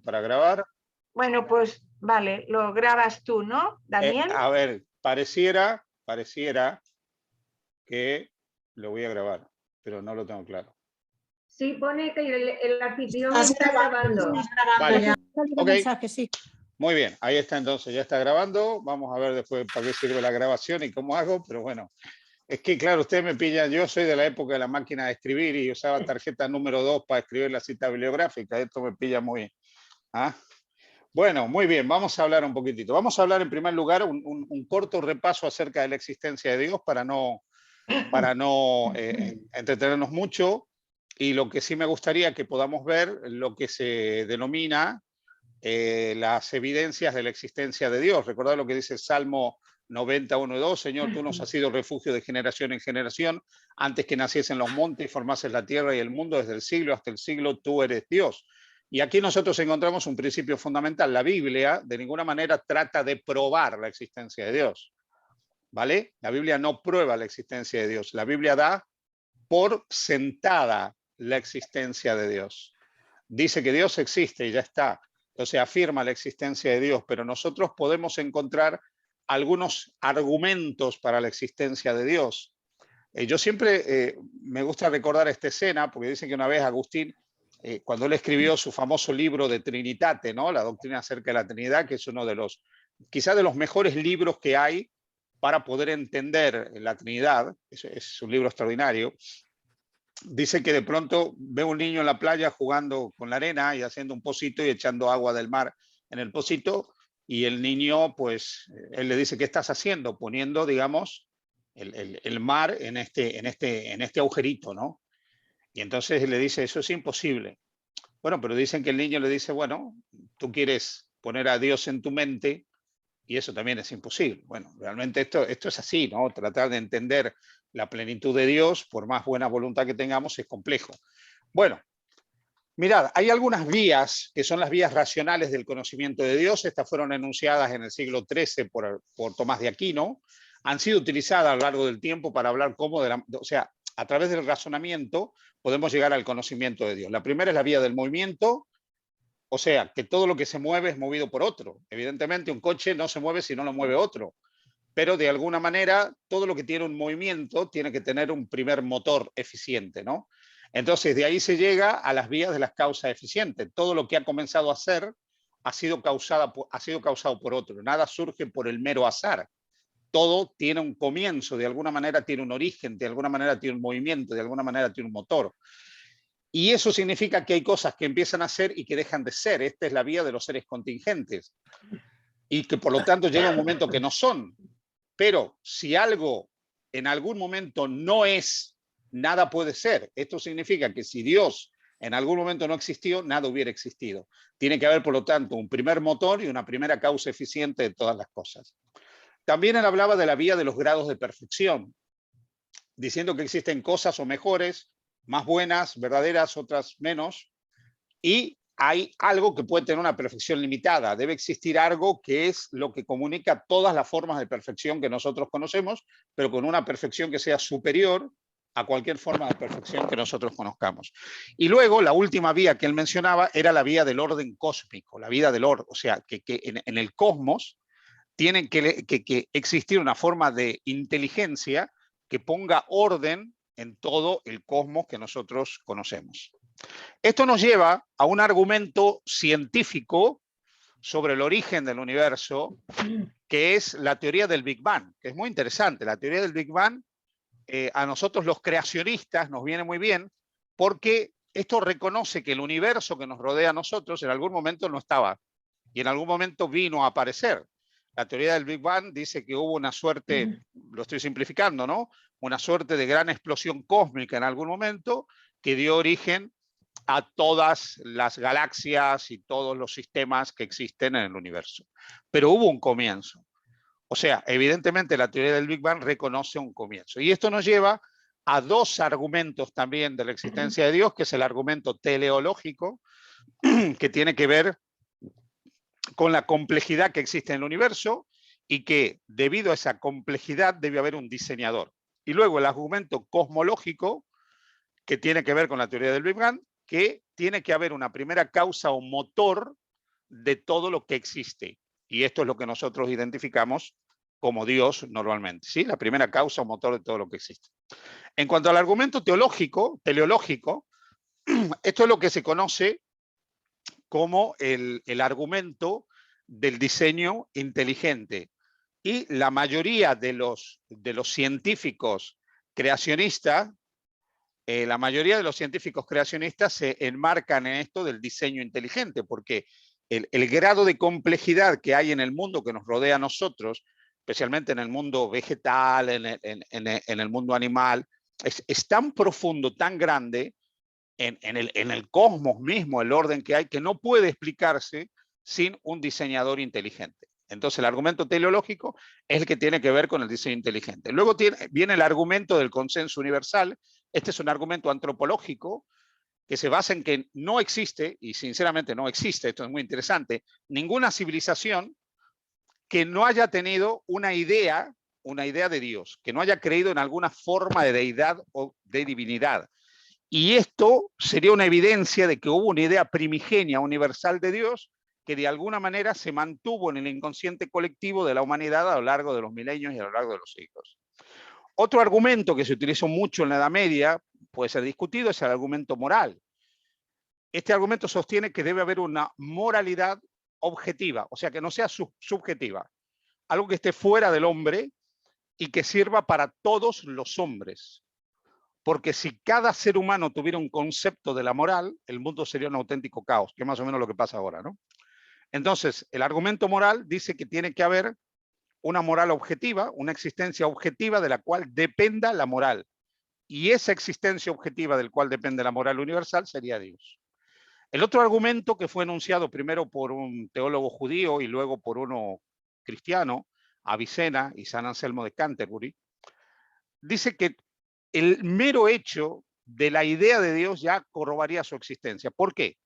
para grabar. Bueno, pues vale, lo grabas tú, ¿no, Daniel? A ver, pareciera que lo voy a grabar, pero no lo tengo claro. Sí, pone que el anfitrión está grabando. Vale, ok. Mensaje, sí. Muy bien, ahí está entonces, ya está grabando. Vamos a ver después para qué sirve la grabación y cómo hago, pero bueno. Es que, claro, ustedes me pillan, yo soy de la época de la máquina de escribir y usaba tarjeta número 2 para escribir la cita bibliográfica. Esto me pilla muy... ¿ah? Bueno, muy bien, vamos a hablar un poquitito. Vamos a hablar en primer lugar un corto repaso acerca de la existencia de Dios para no entretenernos mucho, y lo que sí me gustaría que podamos ver lo que se denomina las evidencias de la existencia de Dios. Recordad lo que dice el Salmo 91 y 2, Señor, tú nos has sido refugio de generación en generación, antes que naciesen los montes y formases la tierra y el mundo, desde el siglo hasta el siglo, tú eres Dios. Y aquí nosotros encontramos un principio fundamental. La Biblia de ninguna manera trata de probar la existencia de Dios, ¿vale? La Biblia no prueba la existencia de Dios. La Biblia da por sentada la existencia de Dios. Dice que Dios existe y ya está. Entonces afirma la existencia de Dios, pero nosotros podemos encontrar algunos argumentos para la existencia de Dios. Yo siempre me gusta recordar esta escena, porque dicen que una vez Agustín, cuando él escribió su famoso libro de Trinitate, ¿no? La doctrina acerca de la Trinidad, que es uno de los, quizás de los mejores libros que hay para poder entender la Trinidad, es un libro extraordinario. Dice que de pronto ve un niño en la playa jugando con la arena y haciendo un pocito y echando agua del mar en el pocito, y el niño, pues, él le dice, ¿qué estás haciendo? Poniendo, digamos, el mar en este agujerito, ¿no? Y entonces él le dice, eso es imposible. Bueno, pero dicen que el niño le dice, bueno, tú quieres poner a Dios en tu mente y eso también es imposible. Bueno, realmente esto es así, ¿no? Tratar de entender la plenitud de Dios, por más buena voluntad que tengamos, es complejo. Bueno, mirad, hay algunas vías que son las vías racionales del conocimiento de Dios. Estas fueron enunciadas en el siglo XIII por Tomás de Aquino. Han sido utilizadas a lo largo del tiempo para hablar cómo, o sea, a través del razonamiento podemos llegar al conocimiento de Dios. La primera es la vía del movimiento, o sea, que todo lo que se mueve es movido por otro. Evidentemente, un coche no se mueve si no lo mueve otro. Pero de alguna manera, todo lo que tiene un movimiento tiene que tener un primer motor eficiente, ¿no? Entonces, de ahí se llega a las vías de las causas eficientes. Todo lo que ha comenzado a ser ha sido causado por otro. Nada surge por el mero azar. Todo tiene un comienzo, de alguna manera tiene un origen, de alguna manera tiene un movimiento, de alguna manera tiene un motor. Y eso significa que hay cosas que empiezan a ser y que dejan de ser. Esta es la vía de los seres contingentes. Y que por lo tanto llega un momento que no son. Pero si algo en algún momento no es, nada puede ser. Esto significa que si Dios en algún momento no existió, nada hubiera existido. Tiene que haber, por lo tanto, un primer motor y una primera causa eficiente de todas las cosas. También él hablaba de la vía de los grados de perfección, diciendo que existen cosas o mejores, más buenas, verdaderas, otras menos, y hay algo que puede tener una perfección limitada. Debe existir algo que es lo que comunica todas las formas de perfección que nosotros conocemos, pero con una perfección que sea superior a cualquier forma de perfección que nosotros conozcamos. Y luego, la última vía que él mencionaba era la vía del orden cósmico, la vía del orden, o sea, que en el cosmos tiene que existir una forma de inteligencia que ponga orden en todo el cosmos que nosotros conocemos. Esto nos lleva a un argumento científico sobre el origen del universo, que es la teoría del Big Bang, que es muy interesante. La teoría del Big Bang, a nosotros los creacionistas nos viene muy bien, porque esto reconoce que el universo que nos rodea a nosotros en algún momento no estaba, y en algún momento vino a aparecer. La teoría del Big Bang dice que hubo una suerte, lo estoy simplificando, ¿no? Una suerte de gran explosión cósmica en algún momento que dio origen a todas las galaxias y todos los sistemas que existen en el universo. Pero hubo un comienzo. O sea, evidentemente la teoría del Big Bang reconoce un comienzo. Y esto nos lleva a dos argumentos también de la existencia de Dios, que es el argumento teleológico, que tiene que ver con la complejidad que existe en el universo y que debido a esa complejidad debe haber un diseñador. Y luego el argumento cosmológico, que tiene que ver con la teoría del Big Bang, que tiene que haber una primera causa o motor de todo lo que existe. Y esto es lo que nosotros identificamos como Dios normalmente, ¿sí? La primera causa o motor de todo lo que existe. En cuanto al argumento teleológico, esto es lo que se conoce como el argumento del diseño inteligente. Y la mayoría de los científicos creacionistas, se enmarcan en esto del diseño inteligente, porque el grado de complejidad que hay en el mundo que nos rodea a nosotros, especialmente en el mundo vegetal, en el mundo animal, es tan profundo, tan grande, en el cosmos mismo, el orden que hay, que no puede explicarse sin un diseñador inteligente. Entonces el argumento teleológico es el que tiene que ver con el diseño inteligente. Luego viene el argumento del consenso universal. Este es un argumento antropológico que se basa en que no existe, y sinceramente no existe, esto es muy interesante, ninguna civilización que no haya tenido una idea de Dios, que no haya creído en alguna forma de deidad o de divinidad. Y esto sería una evidencia de que hubo una idea primigenia, universal de Dios, que de alguna manera se mantuvo en el inconsciente colectivo de la humanidad a lo largo de los milenios y a lo largo de los siglos. Otro argumento que se utilizó mucho en la Edad Media, puede ser discutido, es el argumento moral. Este argumento sostiene que debe haber una moralidad objetiva, o sea, que no sea subjetiva, algo que esté fuera del hombre y que sirva para todos los hombres. Porque si cada ser humano tuviera un concepto de la moral, el mundo sería un auténtico caos, que es más o menos lo que pasa ahora, ¿no? Entonces, el argumento moral dice que tiene que haber una moral objetiva, una existencia objetiva de la cual dependa la moral. Y esa existencia objetiva del cual depende la moral universal sería Dios. El otro argumento que fue enunciado primero por un teólogo judío y luego por uno cristiano, Avicena y San Anselmo de Canterbury, dice que el mero hecho de la idea de Dios ya corroboraría su existencia. ¿Por qué?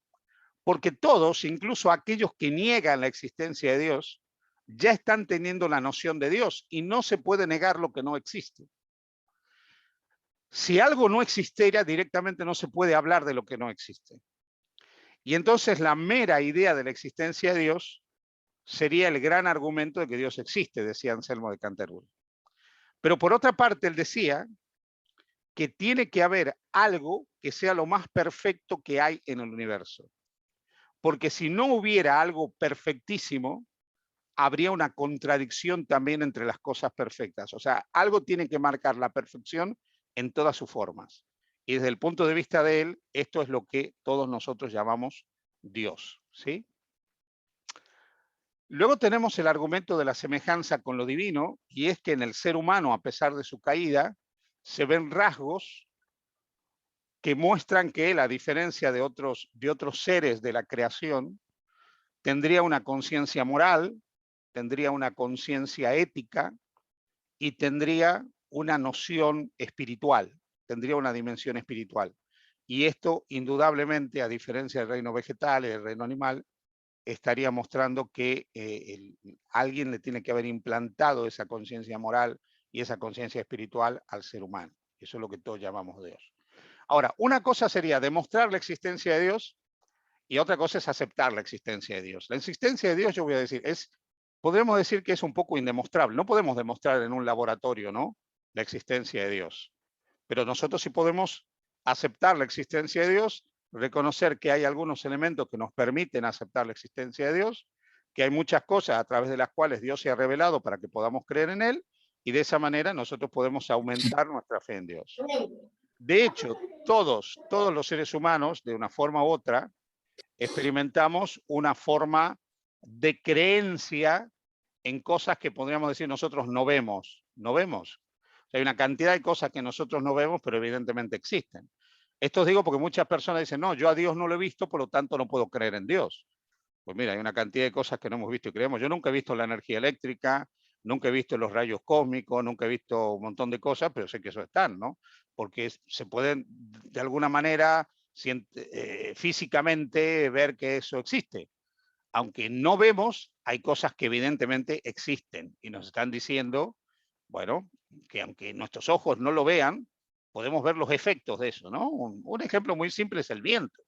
Porque todos, incluso aquellos que niegan la existencia de Dios, ya están teniendo la noción de Dios y no se puede negar lo que no existe. Si algo no existiera, directamente no se puede hablar de lo que no existe. Y entonces la mera idea de la existencia de Dios sería el gran argumento de que Dios existe, decía Anselmo de Canterbury. Pero por otra parte, él decía que tiene que haber algo que sea lo más perfecto que hay en el universo. Porque si no hubiera algo perfectísimo, habría una contradicción también entre las cosas perfectas. O sea, algo tiene que marcar la perfección en todas sus formas. Y desde el punto de vista de él, esto es lo que todos nosotros llamamos Dios, ¿sí? Luego tenemos el argumento de la semejanza con lo divino, y es que en el ser humano, a pesar de su caída, se ven rasgos que muestran que él, a diferencia de otros seres de la creación, tendría una conciencia moral, tendría una conciencia ética y tendría una noción espiritual, tendría una dimensión espiritual. Y esto, indudablemente, a diferencia del reino vegetal y del reino animal, estaría mostrando que alguien le tiene que haber implantado esa conciencia moral y esa conciencia espiritual al ser humano. Eso es lo que todos llamamos Dios. Ahora, una cosa sería demostrar la existencia de Dios y otra cosa es aceptar la existencia de Dios. La existencia de Dios, yo voy a decir, podemos decir que es un poco indemostrable. No podemos demostrar en un laboratorio, ¿no?, la existencia de Dios. Pero nosotros sí podemos aceptar la existencia de Dios, reconocer que hay algunos elementos que nos permiten aceptar la existencia de Dios, que hay muchas cosas a través de las cuales Dios se ha revelado para que podamos creer en Él, y de esa manera nosotros podemos aumentar nuestra fe en Dios. De hecho, todos los seres humanos, de una forma u otra, experimentamos una forma de creencia en cosas que podríamos decir nosotros no vemos. O sea, hay una cantidad de cosas que nosotros no vemos, pero evidentemente existen. Esto os digo porque muchas personas dicen, no, yo a Dios no lo he visto, por lo tanto no puedo creer en Dios. Pues mira, hay una cantidad de cosas que no hemos visto y creemos. Yo nunca he visto la energía eléctrica, nunca he visto los rayos cósmicos, nunca he visto un montón de cosas, pero sé que eso están, ¿no? Porque se pueden, de alguna manera, físicamente ver que eso existe. Aunque no vemos, hay cosas que evidentemente existen y nos están diciendo, bueno, que aunque nuestros ojos no lo vean, podemos ver los efectos de eso, ¿no? Un ejemplo muy simple es el viento.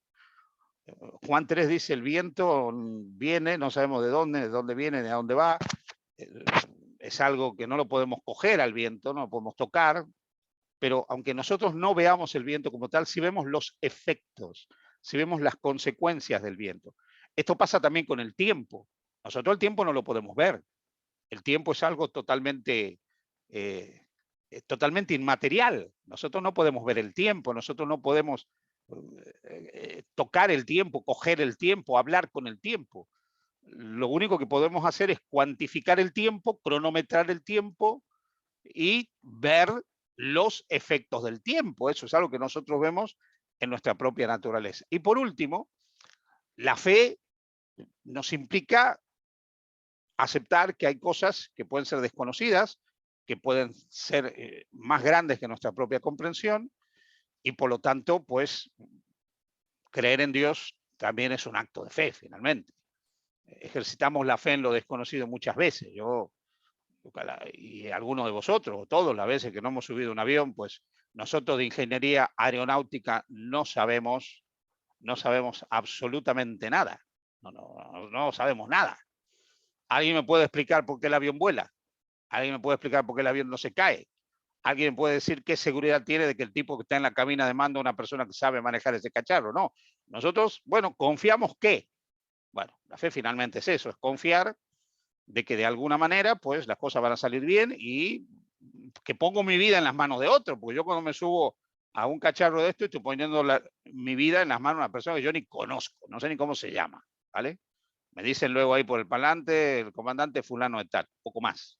Juan 3 dice, el viento viene, no sabemos de dónde viene, de dónde va. Es algo que no lo podemos coger al viento, no lo podemos tocar, pero aunque nosotros no veamos el viento como tal, sí vemos los efectos, sí vemos las consecuencias del viento. Esto pasa también con el tiempo. Nosotros el tiempo no lo podemos ver. El tiempo es algo totalmente inmaterial. Nosotros no podemos ver el tiempo, nosotros no podemos tocar el tiempo, coger el tiempo, hablar con el tiempo. Lo único que podemos hacer es cuantificar el tiempo, cronometrar el tiempo y ver los efectos del tiempo. Eso es algo que nosotros vemos en nuestra propia naturaleza. Y por último, la fe nos implica aceptar que hay cosas que pueden ser desconocidas, que pueden ser más grandes que nuestra propia comprensión, y por lo tanto, pues, creer en Dios también es un acto de fe, finalmente. Ejercitamos la fe en lo desconocido muchas veces. Yo, y algunos de vosotros, o todos las veces que no hemos subido un avión, pues nosotros de ingeniería aeronáutica no sabemos absolutamente nada. No sabemos nada. ¿Alguien me puede explicar por qué el avión vuela? ¿Alguien me puede explicar por qué el avión no se cae? ¿Alguien puede decir qué seguridad tiene de que el tipo que está en la cabina de mando es una persona que sabe manejar ese cacharro? No. Nosotros, bueno, confiamos que, bueno, la fe finalmente es eso, es confiar de que de alguna manera, pues, las cosas van a salir bien y que pongo mi vida en las manos de otro, porque yo cuando me subo a un cacharro de esto estoy poniendo mi vida en las manos de una persona que yo ni conozco, no sé ni cómo se llama, ¿vale? Me dicen luego ahí por el parlante, el comandante fulano de tal, poco más.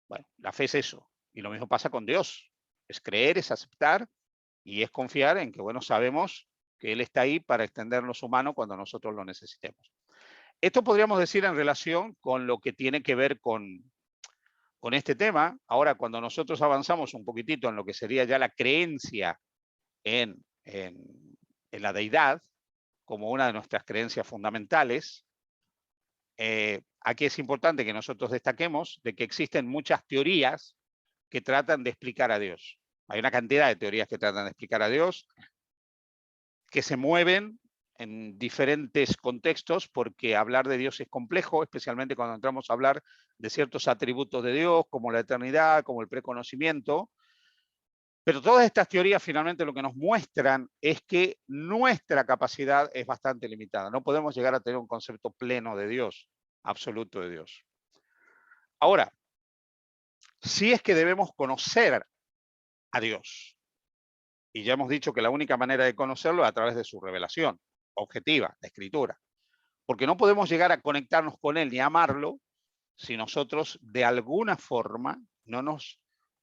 Bueno, la fe es eso. Y lo mismo pasa con Dios. Es creer, es aceptar y es confiar en que, bueno, sabemos que Él está ahí para extendernos su mano cuando nosotros lo necesitemos. Esto podríamos decir en relación con lo que tiene que ver con este tema. Ahora, cuando nosotros avanzamos un poquitito en lo que sería ya la creencia en la deidad, como una de nuestras creencias fundamentales, aquí es importante que nosotros destaquemos de que existen muchas teorías que tratan de explicar a Dios. Hay una cantidad de teorías que tratan de explicar a Dios, que se mueven en diferentes contextos, porque hablar de Dios es complejo, especialmente cuando entramos a hablar de ciertos atributos de Dios, como la eternidad, como el preconocimiento. Pero todas estas teorías finalmente lo que nos muestran es que nuestra capacidad es bastante limitada. No podemos llegar a tener un concepto pleno de Dios, absoluto de Dios. Ahora, sí es que debemos conocer a Dios. Y ya hemos dicho que la única manera de conocerlo es a través de su revelación objetiva, la Escritura. Porque no podemos llegar a conectarnos con Él ni amarlo si nosotros de alguna forma no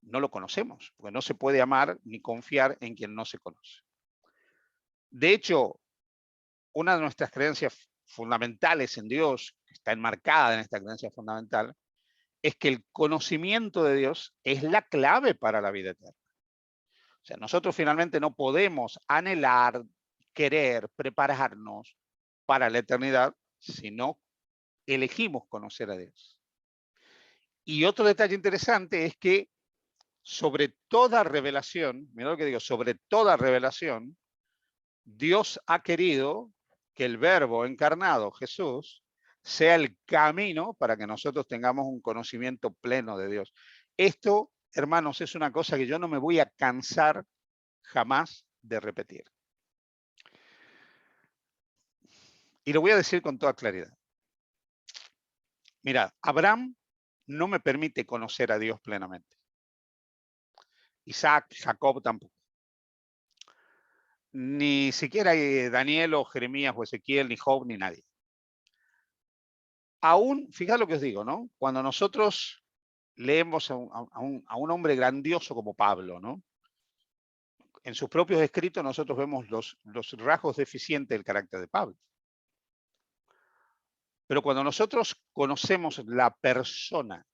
lo conocemos. Porque no se puede amar ni confiar en quien no se conoce. De hecho, una de nuestras creencias fundamentales en Dios, que está enmarcada en esta creencia fundamental, es que el conocimiento de Dios es la clave para la vida eterna. O sea, nosotros finalmente no podemos anhelar, querer, prepararnos para la eternidad si no elegimos conocer a Dios. Y otro detalle interesante es que sobre toda revelación, mira lo que digo, sobre toda revelación, Dios ha querido que el Verbo encarnado, Jesús, sea el camino para que nosotros tengamos un conocimiento pleno de Dios. Esto, hermanos, es una cosa que yo no me voy a cansar jamás de repetir. Y lo voy a decir con toda claridad. Mirad, Abraham no me permite conocer a Dios plenamente. Isaac, Jacob tampoco. Ni siquiera Daniel o Jeremías o Ezequiel, ni Job, ni nadie. Aún, fíjate lo que os digo, ¿no? Cuando nosotros leemos a un hombre grandioso como Pablo, ¿no? En sus propios escritos nosotros vemos los rasgos deficientes del carácter de Pablo. Pero cuando nosotros conocemos la persona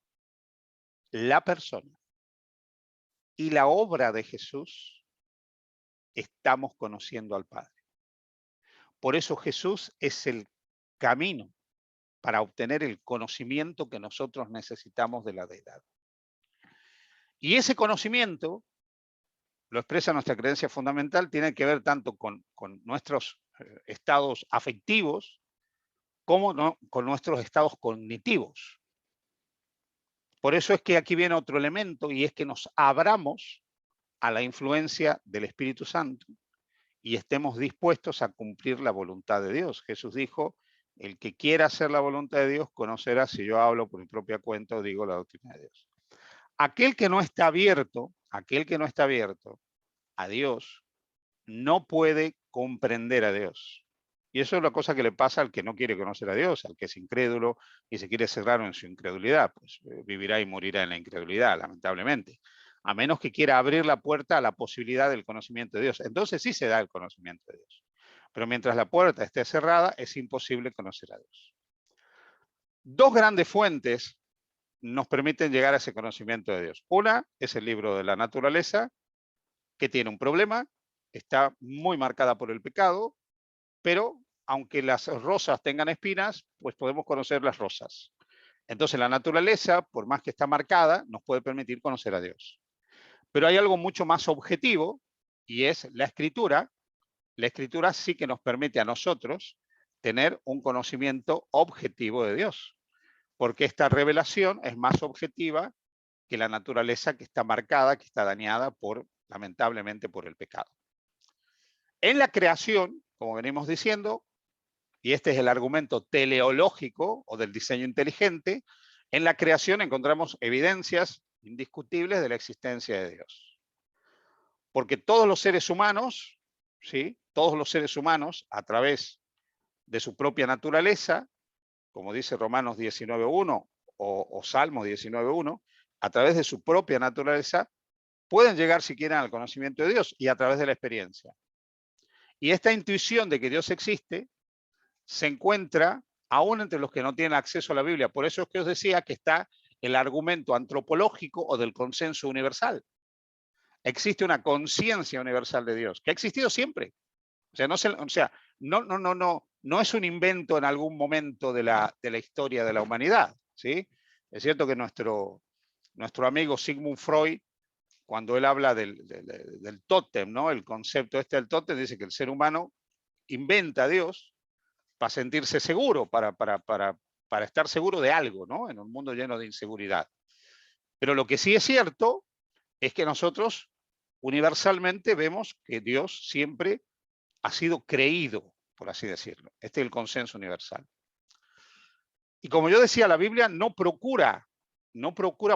y la obra de Jesús, estamos conociendo al Padre. Por eso Jesús es el camino para obtener el conocimiento que nosotros necesitamos de la deidad. Y ese conocimiento, lo expresa nuestra creencia fundamental, tiene que ver tanto con nuestros estados afectivos como con nuestros estados cognitivos. Por eso es que aquí viene otro elemento, y es que nos abramos a la influencia del Espíritu Santo y estemos dispuestos a cumplir la voluntad de Dios. Jesús dijo, el que quiera hacer la voluntad de Dios conocerá si yo hablo por mi propia cuenta o digo la doctrina de Dios. Aquel que no está abierto a Dios, no puede comprender a Dios. Y eso es la cosa que le pasa al que no quiere conocer a Dios, al que es incrédulo y se quiere cerrar en su incredulidad, pues vivirá y morirá en la incredulidad, lamentablemente. A menos que quiera abrir la puerta a la posibilidad del conocimiento de Dios. Entonces sí se da el conocimiento de Dios. Pero mientras la puerta esté cerrada, es imposible conocer a Dios. Dos grandes fuentes nos permiten llegar a ese conocimiento de Dios. Una es el libro de la naturaleza, que tiene un problema, está muy marcada por el pecado, pero aunque las rosas tengan espinas, pues podemos conocer las rosas. Entonces la naturaleza, por más que está marcada, nos puede permitir conocer a Dios. Pero hay algo mucho más objetivo, y es la escritura. La escritura sí que nos permite a nosotros tener un conocimiento objetivo de Dios, porque esta revelación es más objetiva que la naturaleza que está marcada, que está dañada lamentablemente por el pecado. En la creación, como venimos diciendo, y este es el argumento teleológico o del diseño inteligente, en la creación encontramos evidencias indiscutibles de la existencia de Dios. Porque todos los seres humanos, ¿sí? Todos los seres humanos, a través de su propia naturaleza, como dice Romanos 19.1 o Salmos 19.1, a través de su propia naturaleza, pueden llegar si quieren al conocimiento de Dios y a través de la experiencia. Y esta intuición de que Dios existe se encuentra aún entre los que no tienen acceso a la Biblia. Por eso es que os decía que está el argumento antropológico o del consenso universal. Existe una conciencia universal de Dios, que ha existido siempre. No es un invento en algún momento de la historia de la humanidad, ¿sí? Es cierto que nuestro amigo Sigmund Freud, cuando él habla del tótem, ¿no? El concepto del tótem, dice que el ser humano inventa a Dios para sentirse seguro, para estar seguro de algo, ¿no? En un mundo lleno de inseguridad. Pero lo que sí es cierto es que nosotros universalmente vemos que Dios siempre ha sido creído, por así decirlo. Este es el consenso universal. Y como yo decía, la Biblia no procura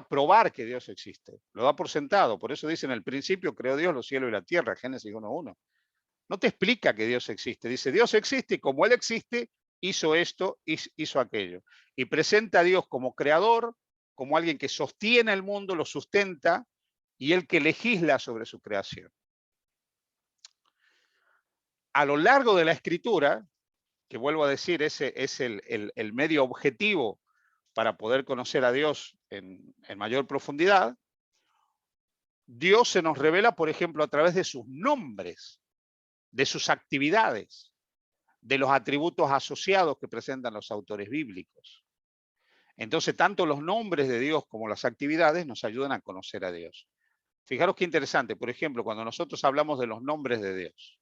probar que Dios existe. Lo da por sentado. Por eso dice, en el principio creó Dios los cielos y la tierra, Génesis 1.1. No te explica que Dios existe. Dice, Dios existe y como Él existe, hizo esto, hizo aquello. Y presenta a Dios como creador, como alguien que sostiene el mundo, lo sustenta, y el que legisla sobre su creación. A lo largo de la Escritura, que vuelvo a decir, ese es el medio objetivo para poder conocer a Dios en mayor profundidad, Dios se nos revela, por ejemplo, a través de sus nombres, de sus actividades, de los atributos asociados que presentan los autores bíblicos. Entonces, tanto los nombres de Dios como las actividades nos ayudan a conocer a Dios. Fijaros qué interesante, por ejemplo, cuando nosotros hablamos de los nombres de Dios.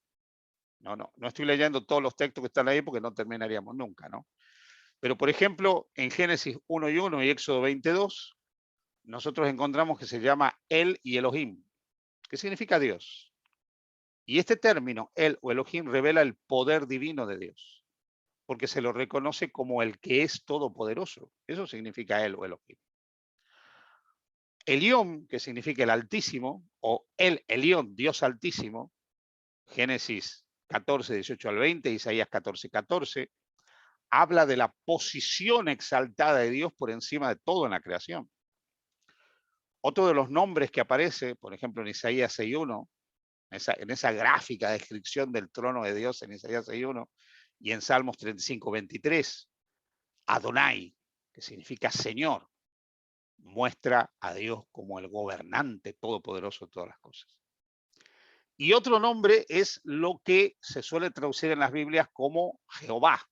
No estoy leyendo todos los textos que están ahí porque no terminaríamos nunca, ¿no? Pero, por ejemplo, en Génesis 1:1 y Éxodo 22, nosotros encontramos que se llama El y Elohim, que significa Dios. Y este término, El o Elohim, revela el poder divino de Dios, porque se lo reconoce como el que es todopoderoso. Eso significa El o Elohim. Elión, que significa el Altísimo, o El Elión, Dios Altísimo, Génesis 14, 18 al 20, Isaías 14, 14, habla de la posición exaltada de Dios por encima de todo en la creación. Otro de los nombres que aparece, por ejemplo, en Isaías 6.1, en esa gráfica descripción del trono de Dios en Isaías 6.1 y en Salmos 35:23, Adonai, que significa Señor, muestra a Dios como el gobernante todopoderoso de todas las cosas. Y otro nombre es lo que se suele traducir en las Biblias como Jehová,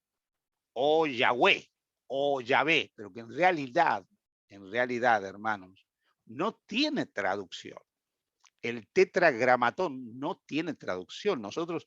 o Yahweh, o Yahvé, pero que en realidad, hermanos, no tiene traducción. El tetragramatón no tiene traducción. Nosotros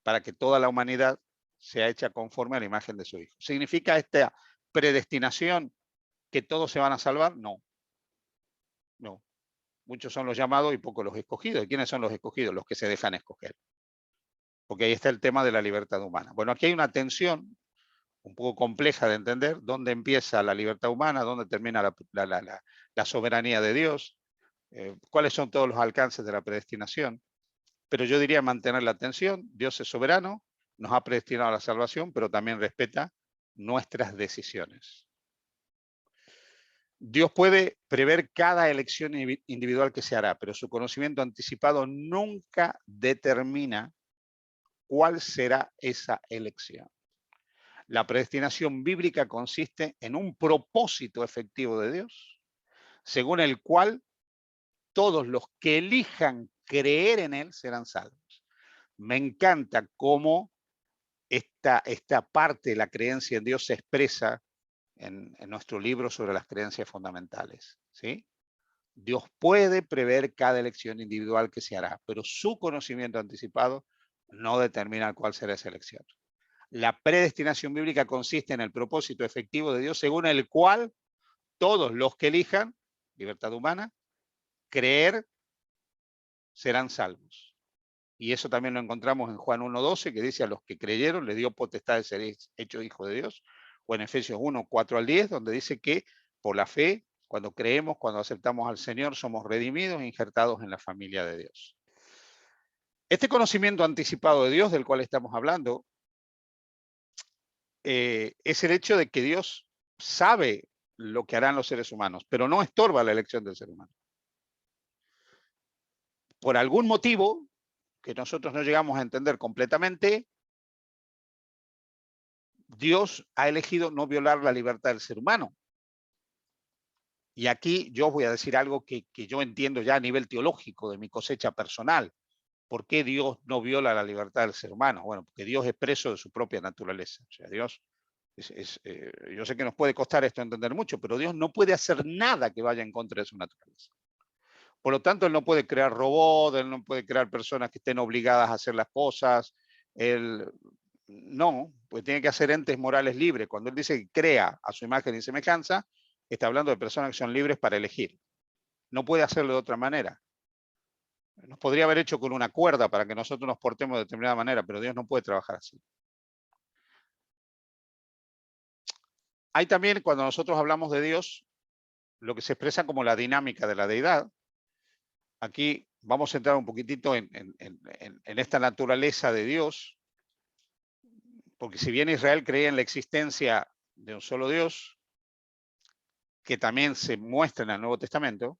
para que toda la humanidad sea hecha conforme a la imagen de su Hijo. ¿Significa esta predestinación que todos se van a salvar? No. No. Muchos son los llamados y pocos los escogidos. ¿Y quiénes son los escogidos? Los que se dejan escoger. Porque ahí está el tema de la libertad humana. Bueno, aquí hay una tensión un poco compleja de entender, dónde empieza la libertad humana, dónde termina la soberanía de Dios, cuáles son todos los alcances de la predestinación. Pero yo diría mantener la atención. Dios es soberano, nos ha predestinado a la salvación, pero también respeta nuestras decisiones. Dios puede prever cada elección individual que se hará, pero su conocimiento anticipado nunca determina cuál será esa elección. La predestinación bíblica consiste en un propósito efectivo de Dios, según el cual todos los que elijan creer en Él serán salvos. Me encanta cómo esta parte de la creencia en Dios se expresa en nuestro libro sobre las creencias fundamentales, ¿sí? Dios puede prever cada elección individual que se hará, pero su conocimiento anticipado no determina cuál será esa elección. La predestinación bíblica consiste en el propósito efectivo de Dios, según el cual todos los que elijan, libertad humana, creer, serán salvos. Y eso también lo encontramos en Juan 1:12, que dice: a los que creyeron les dio potestad de ser hechos hijos de Dios, o en Efesios 1:4-10, donde dice que por la fe, cuando creemos, cuando aceptamos al Señor, somos redimidos e injertados en la familia de Dios. Este conocimiento anticipado de Dios del cual estamos hablando es el hecho de que Dios sabe lo que harán los seres humanos, pero no estorba la elección del ser humano. Por algún motivo que nosotros no llegamos a entender completamente, Dios ha elegido no violar la libertad del ser humano. Y aquí yo voy a decir algo que yo entiendo ya a nivel teológico de mi cosecha personal. ¿Por qué Dios no viola la libertad del ser humano? Bueno, porque Dios es preso de su propia naturaleza. O sea, Dios yo sé que nos puede costar esto entender mucho, pero Dios no puede hacer nada que vaya en contra de su naturaleza. Por lo tanto, Él no puede crear robots, Él no puede crear personas que estén obligadas a hacer las cosas. Él no, pues tiene que hacer entes morales libres. Cuando Él dice que crea a su imagen y semejanza, está hablando de personas que son libres para elegir. No puede hacerlo de otra manera. Nos podría haber hecho con una cuerda para que nosotros nos portemos de determinada manera, pero Dios no puede trabajar así. Hay también, cuando nosotros hablamos de Dios, lo que se expresa como la dinámica de la deidad. Aquí vamos a entrar un poquitito en esta naturaleza de Dios, porque si bien Israel creía en la existencia de un solo Dios, que también se muestra en el Nuevo Testamento,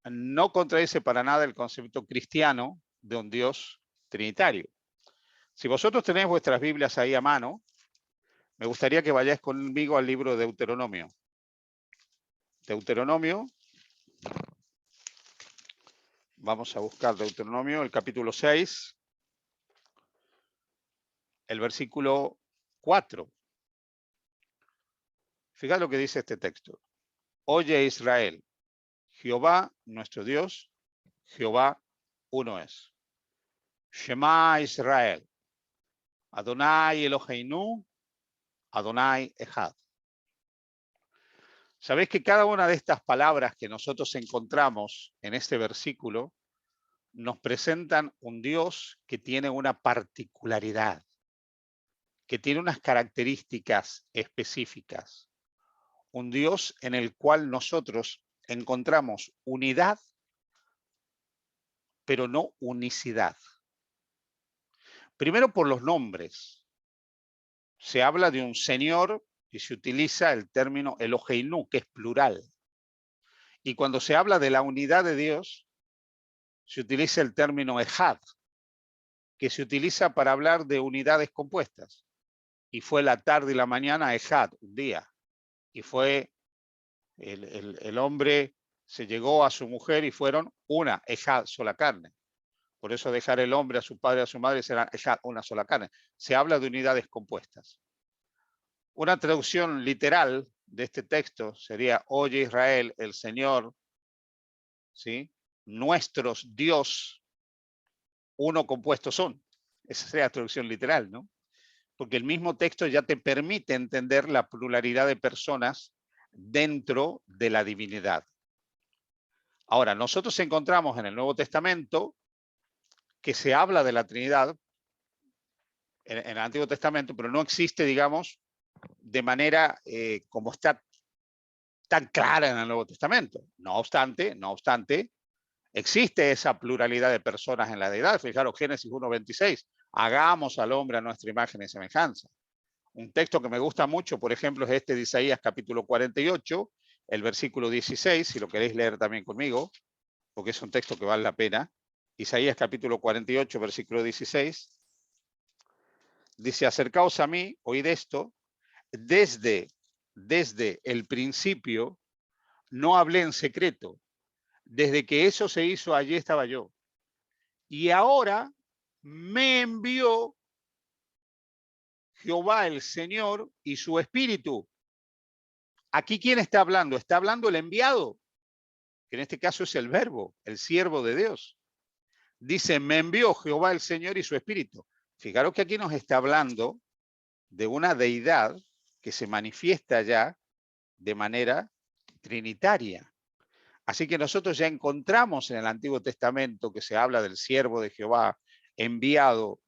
no contradice para nada el concepto cristiano de un Dios trinitario. Si vosotros tenéis vuestras Biblias ahí a mano, me gustaría que vayáis conmigo al libro de Deuteronomio. Deuteronomio, vamos a buscar Deuteronomio, el capítulo 6, el versículo 4. Fíjate lo que dice este texto. Oye Israel, Jehová nuestro Dios, Jehová uno es. Shema Israel, Adonai Eloheinu, Adonai Echad. Sabéis que cada una de estas palabras que nosotros encontramos en este versículo nos presentan un Dios que tiene una particularidad, que tiene unas características específicas. Un Dios en el cual nosotros encontramos unidad, pero no unicidad. Primero por los nombres. Se habla de un Señor y se utiliza el término Eloheinu, que es plural. Y cuando se habla de la unidad de Dios, se utiliza el término Echad, que se utiliza para hablar de unidades compuestas. Y fue la tarde y la mañana Echad, un día. Y fue el hombre, se llegó a su mujer y fueron una, Echad, sola carne. Por eso dejar el hombre a su padre y a su madre será Echad, una sola carne. Se habla de unidades compuestas. Una traducción literal de este texto sería: oye Israel, el Señor, ¿sí? Nuestros Dios, uno compuesto son. Esa sería la traducción literal, ¿no? Porque el mismo texto ya te permite entender la pluralidad de personas dentro de la divinidad. Ahora, nosotros encontramos en el Nuevo Testamento que se habla de la Trinidad en el Antiguo Testamento, pero no existe, digamos, de manera como está tan clara en el Nuevo Testamento. No obstante, existe esa pluralidad de personas en la deidad. Fijaros, Génesis 1:26, hagamos al hombre a nuestra imagen y semejanza. Un texto que me gusta mucho, por ejemplo, es este de Isaías capítulo 48, el versículo 16, si lo queréis leer también conmigo, porque es un texto que vale la pena. Isaías capítulo 48, versículo 16, dice, acercaos a mí, oíd esto, desde el principio no hablé en secreto, desde que eso se hizo allí estaba yo. Y ahora me envió Jehová el Señor y su Espíritu. Aquí, ¿quién está hablando? Está hablando el enviado, que en este caso es el Verbo, el siervo de Dios. Dice, me envió Jehová el Señor y su Espíritu. Fijaros que aquí nos está hablando de una deidad que se manifiesta ya de manera trinitaria. Así que nosotros ya encontramos en el Antiguo Testamento que se habla del siervo de Jehová enviado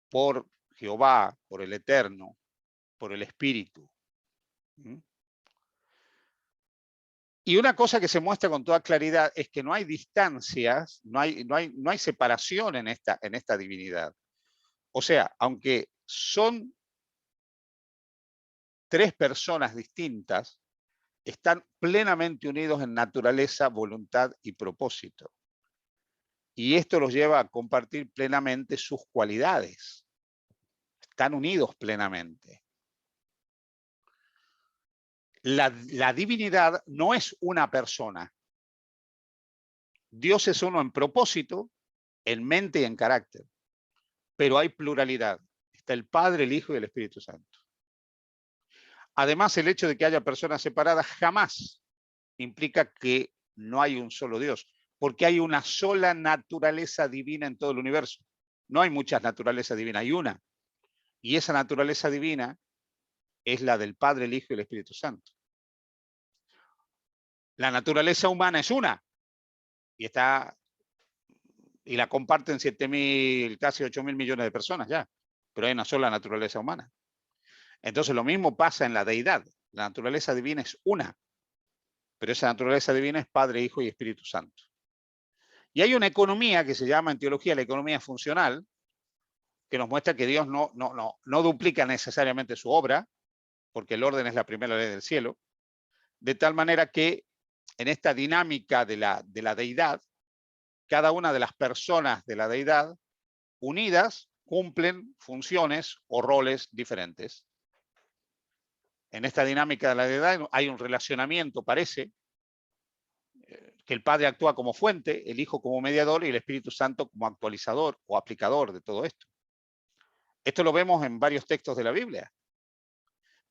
por Jehová, por el Eterno, por el Espíritu. Y una cosa que se muestra con toda claridad es que no hay distancias, no hay separación en esta divinidad. O sea, aunque son tres personas distintas, están plenamente unidos en naturaleza, voluntad y propósito. Y esto los lleva a compartir plenamente sus cualidades. Están unidos plenamente. La divinidad no es una persona. Dios es uno en propósito, en mente y en carácter. Pero hay pluralidad. Está el Padre, el Hijo y el Espíritu Santo. Además, el hecho de que haya personas separadas jamás implica que no hay un solo Dios, porque hay una sola naturaleza divina en todo el universo. No hay muchas naturalezas divinas, hay una. Y esa naturaleza divina es la del Padre, el Hijo y el Espíritu Santo. La naturaleza humana es una y la comparten 7.000, casi 8.000 millones de personas ya, pero hay una sola naturaleza humana. Entonces lo mismo pasa en la deidad. La naturaleza divina es una, pero esa naturaleza divina es Padre, Hijo y Espíritu Santo. Y hay una economía que se llama en teología la economía funcional, que nos muestra que Dios no duplica necesariamente su obra, porque el orden es la primera ley del cielo, de tal manera que en esta dinámica de la deidad, cada una de las personas de la deidad unidas cumplen funciones o roles diferentes. En esta dinámica de la deidad hay un relacionamiento, parece, que el Padre actúa como fuente, el Hijo como mediador y el Espíritu Santo como actualizador o aplicador de todo esto. Esto lo vemos en varios textos de la Biblia.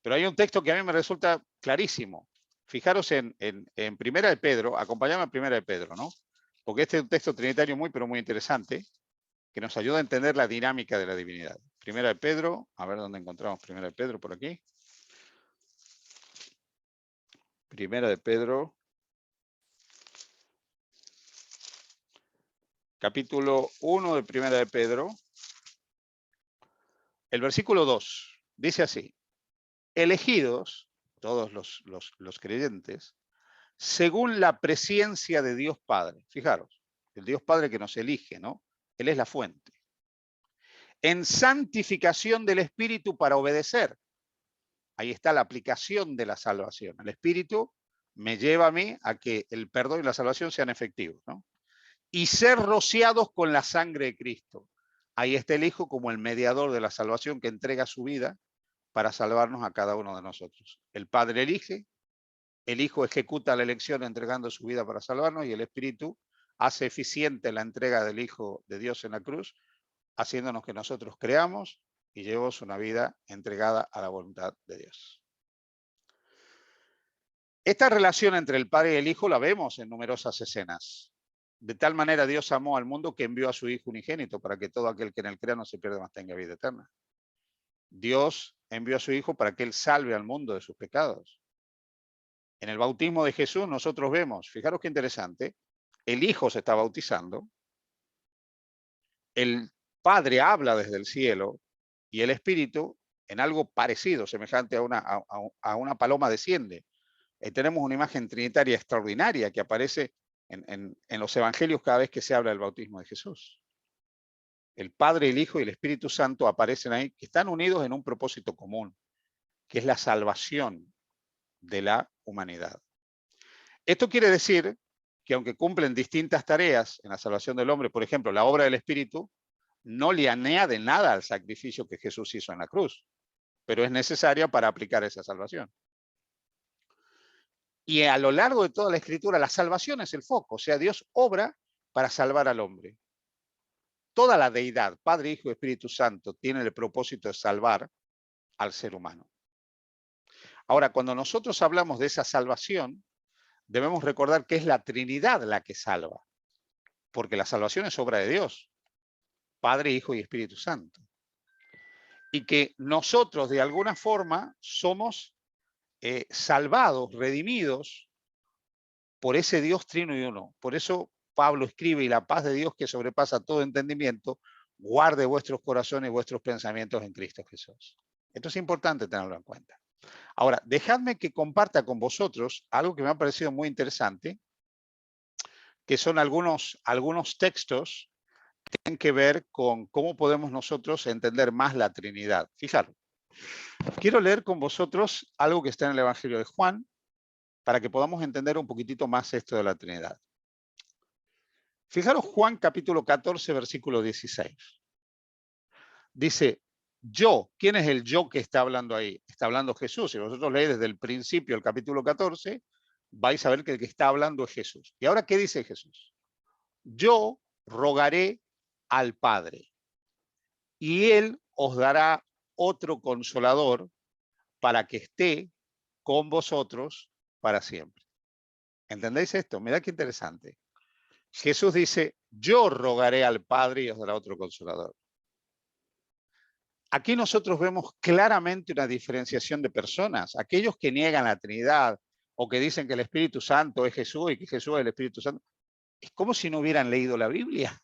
Pero hay un texto que a mí me resulta clarísimo. Fijaros en Primera de Pedro, acompáñame a Primera de Pedro, ¿no? Porque este es un texto trinitario muy, pero muy interesante, que nos ayuda a entender la dinámica de la divinidad. Primera de Pedro, a ver dónde encontramos Primera de Pedro, por aquí. Primera de Pedro, capítulo 1 de Primera de Pedro, el versículo 2, dice así, elegidos, todos los creyentes, según la presciencia de Dios Padre. Fijaros, el Dios Padre que nos elige, ¿no? Él es la fuente. En santificación del Espíritu para obedecer. Ahí está la aplicación de la salvación. El Espíritu me lleva a mí a que el perdón y la salvación sean efectivos, ¿no? Y ser rociados con la sangre de Cristo. Ahí está el Hijo como el mediador de la salvación que entrega su vida para salvarnos a cada uno de nosotros. El Padre elige, el Hijo ejecuta la elección entregando su vida para salvarnos y el Espíritu hace eficiente la entrega del Hijo de Dios en la cruz, haciéndonos que nosotros creamos y llevemos una vida entregada a la voluntad de Dios. Esta relación entre el Padre y el Hijo la vemos en numerosas escenas. de tal manera Dios amó al mundo que envió a su Hijo unigénito para que todo aquel que en él crea no se pierda, mas tenga vida eterna. Dios envió a su Hijo para que él salve al mundo de sus pecados. En el bautismo de Jesús nosotros vemos, fijaros qué interesante, el Hijo se está bautizando, el Padre habla desde el cielo y el Espíritu en algo parecido, semejante a una paloma desciende. Tenemos una imagen trinitaria extraordinaria que aparece en los evangelios cada vez que se habla del bautismo de Jesús. El Padre, el Hijo y el Espíritu Santo aparecen ahí, que están unidos en un propósito común, que es la salvación de la humanidad. Esto quiere decir que aunque cumplen distintas tareas en la salvación del hombre, por ejemplo, la obra del Espíritu no le añade nada al sacrificio que Jesús hizo en la cruz, pero es necesaria para aplicar esa salvación. Y a lo largo de toda la Escritura, la salvación es el foco, o sea, Dios obra para salvar al hombre. Toda la deidad, Padre, Hijo y Espíritu Santo, tiene el propósito de salvar al ser humano. Ahora, cuando nosotros hablamos de esa salvación, debemos recordar que es la Trinidad la que salva, porque la salvación es obra de Dios, Padre, Hijo y Espíritu Santo. Y que nosotros, de alguna forma, somos salvados, redimidos por ese Dios trino y uno. Por eso Pablo escribe, y la paz de Dios que sobrepasa todo entendimiento, guarde vuestros corazones y vuestros pensamientos en Cristo Jesús. Esto es importante tenerlo en cuenta. Ahora, dejadme que comparta con vosotros algo que me ha parecido muy interesante, que son algunos textos que tienen que ver con cómo podemos nosotros entender más la Trinidad. Fijaros, quiero leer con vosotros algo que está en el Evangelio de Juan, para que podamos entender un poquitito más esto de la Trinidad. Fijaros Juan capítulo 14, versículo 16. Dice, yo, ¿quién es el yo que está hablando ahí? Está hablando Jesús. Si vosotros leéis desde el principio el capítulo 14, vais a ver que el que está hablando es Jesús. ¿Y ahora qué dice Jesús? Yo rogaré al Padre y Él os dará otro consolador para que esté con vosotros para siempre. ¿Entendéis esto? Mirad qué interesante. Jesús dice, yo rogaré al Padre y os dará otro consolador. Aquí nosotros vemos claramente una diferenciación de personas. Aquellos que niegan la Trinidad o que dicen que el Espíritu Santo es Jesús y que Jesús es el Espíritu Santo, es como si no hubieran leído la Biblia.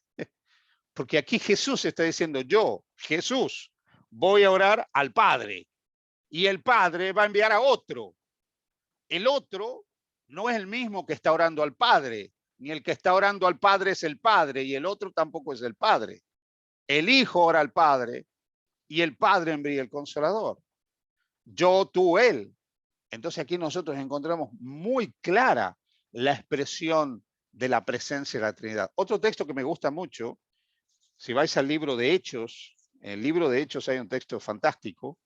Porque aquí Jesús está diciendo, yo, Jesús, voy a orar al Padre y el Padre va a enviar a otro. El otro no es el mismo que está orando al Padre, ni el que está orando al Padre es el Padre y el otro tampoco es el Padre. El Hijo ora al Padre y el Padre envía el Consolador. Yo, tú, él. Entonces aquí nosotros encontramos muy clara la expresión de la presencia de la Trinidad. Otro texto que me gusta mucho, si vais al libro de Hechos, en el libro de Hechos hay un texto fantástico,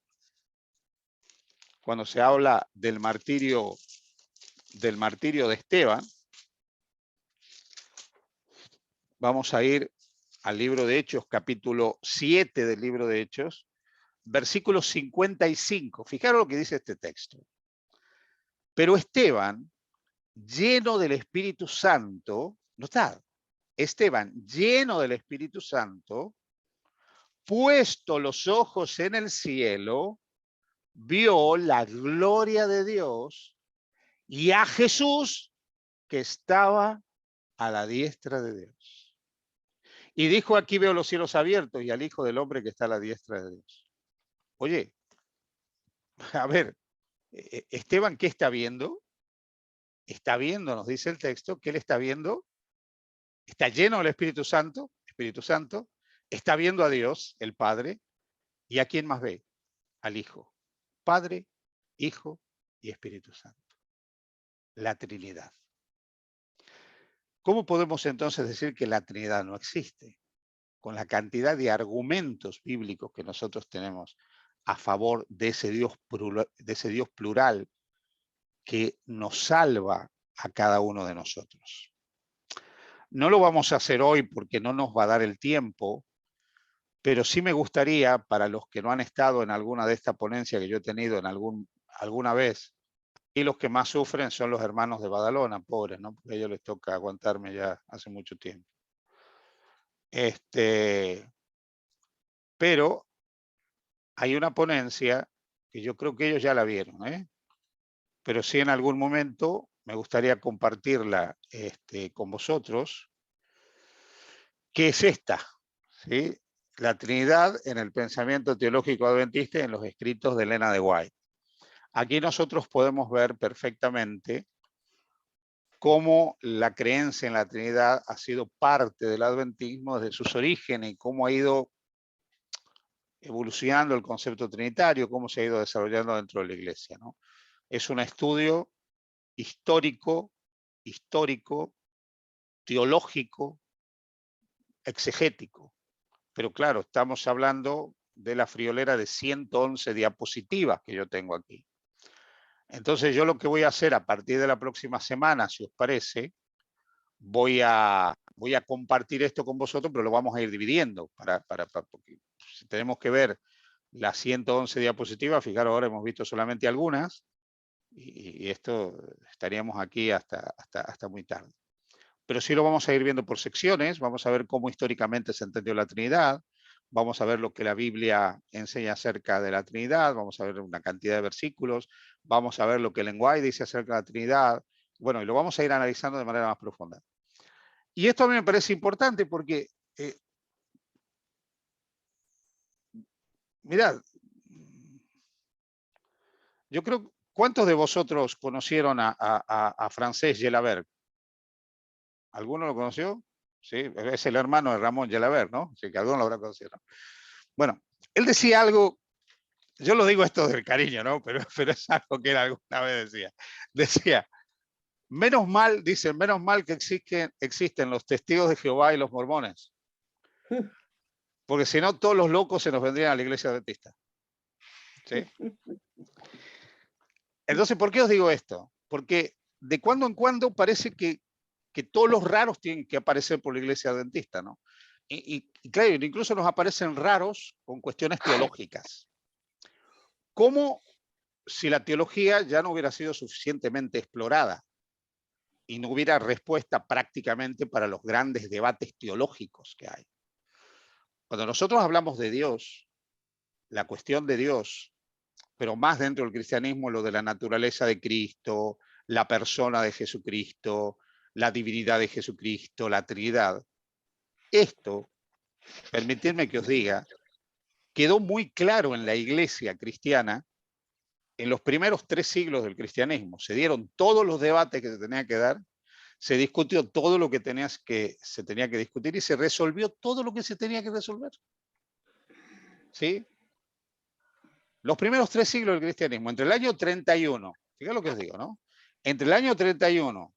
cuando se habla del martirio de Esteban. Vamos a ir al libro de Hechos, capítulo 7 del libro de Hechos, versículo 55. Fijaros lo que dice este texto. Pero Esteban, lleno del Espíritu Santo, notad, Esteban, lleno del Espíritu Santo, puesto los ojos en el cielo, vio la gloria de Dios y a Jesús que estaba a la diestra de Dios. Y dijo, aquí veo los cielos abiertos y al Hijo del Hombre que está a la diestra de Dios. Oye, a ver, Esteban, ¿qué está viendo? Está viendo, nos dice el texto, que él está viendo, está lleno del Espíritu Santo, está viendo a Dios, el Padre, ¿y a quién más ve? Al Hijo. Padre, Hijo y Espíritu Santo. La Trinidad. ¿Cómo podemos entonces decir que la Trinidad no existe? Con la cantidad de argumentos bíblicos que nosotros tenemos a favor de ese Dios plural que nos salva a cada uno de nosotros. No lo vamos a hacer hoy porque no nos va a dar el tiempo, pero sí me gustaría, para los que no han estado en alguna de estas ponencias que yo he tenido en alguna vez, Y los que más sufren son los hermanos de Badalona, pobres, ¿no? Porque a ellos les toca aguantarme ya hace mucho tiempo. Pero hay una ponencia que yo creo que ellos ya la vieron, ¿eh? Pero sí en algún momento me gustaría compartirla con vosotros, que es esta, ¿sí? La Trinidad en el pensamiento teológico adventista y en los escritos de Elena de White. Aquí nosotros podemos ver perfectamente cómo la creencia en la Trinidad ha sido parte del adventismo desde sus orígenes y cómo ha ido evolucionando el concepto trinitario, cómo se ha ido desarrollando dentro de la Iglesia, ¿no? Es un estudio histórico, teológico, exegético. Pero claro, estamos hablando de la friolera de 111 diapositivas que yo tengo aquí. Entonces yo lo que voy a hacer a partir de la próxima semana, si os parece, voy a compartir esto con vosotros, pero lo vamos a ir dividiendo, porque si tenemos que ver las 111 diapositivas, fijaros, ahora hemos visto solamente algunas, y esto estaríamos aquí hasta muy tarde. Pero sí lo vamos a ir viendo por secciones, vamos a ver cómo históricamente se entendió la Trinidad, vamos a ver lo que la Biblia enseña acerca de la Trinidad, vamos a ver una cantidad de versículos, vamos a ver lo que el lenguaje dice acerca de la Trinidad, bueno, y lo vamos a ir analizando de manera más profunda. Y esto a mí me parece importante porque, mirad, yo creo, ¿cuántos de vosotros conocieron a Francesc Gelabert? ¿Alguno lo conoció? Sí, es el hermano de Ramón Gelabert, ¿no? Sí, que alguno lo habrá conocido. Bueno, él decía algo, yo lo digo esto del cariño, ¿no? Pero es algo que él alguna vez decía. Decía, menos mal, dice, menos mal que existen los testigos de Jehová y los mormones. Porque si no, todos los locos se nos vendrían a la iglesia adventista. ¿Sí? Entonces, ¿por qué os digo esto? Porque de cuando en cuando parece que todos los raros tienen que aparecer por la iglesia adventista, ¿no? Y claro, incluso nos aparecen raros con cuestiones teológicas. ¿Cómo si la teología ya no hubiera sido suficientemente explorada y no hubiera respuesta prácticamente para los grandes debates teológicos que hay? Cuando nosotros hablamos de Dios, la cuestión de Dios, pero más dentro del cristianismo, lo de la naturaleza de Cristo, la persona de Jesucristo, la divinidad de Jesucristo, la Trinidad, esto, permitidme que os diga, quedó muy claro en la iglesia cristiana en los primeros 3 siglos del cristianismo. Se dieron todos los debates que se tenían que dar, se discutió todo lo que se tenía que discutir y se resolvió todo lo que se tenía que resolver. ¿Sí? Los primeros 3 siglos del cristianismo, entre el año 31, fíjate lo que os digo, ¿no? Entre el año 31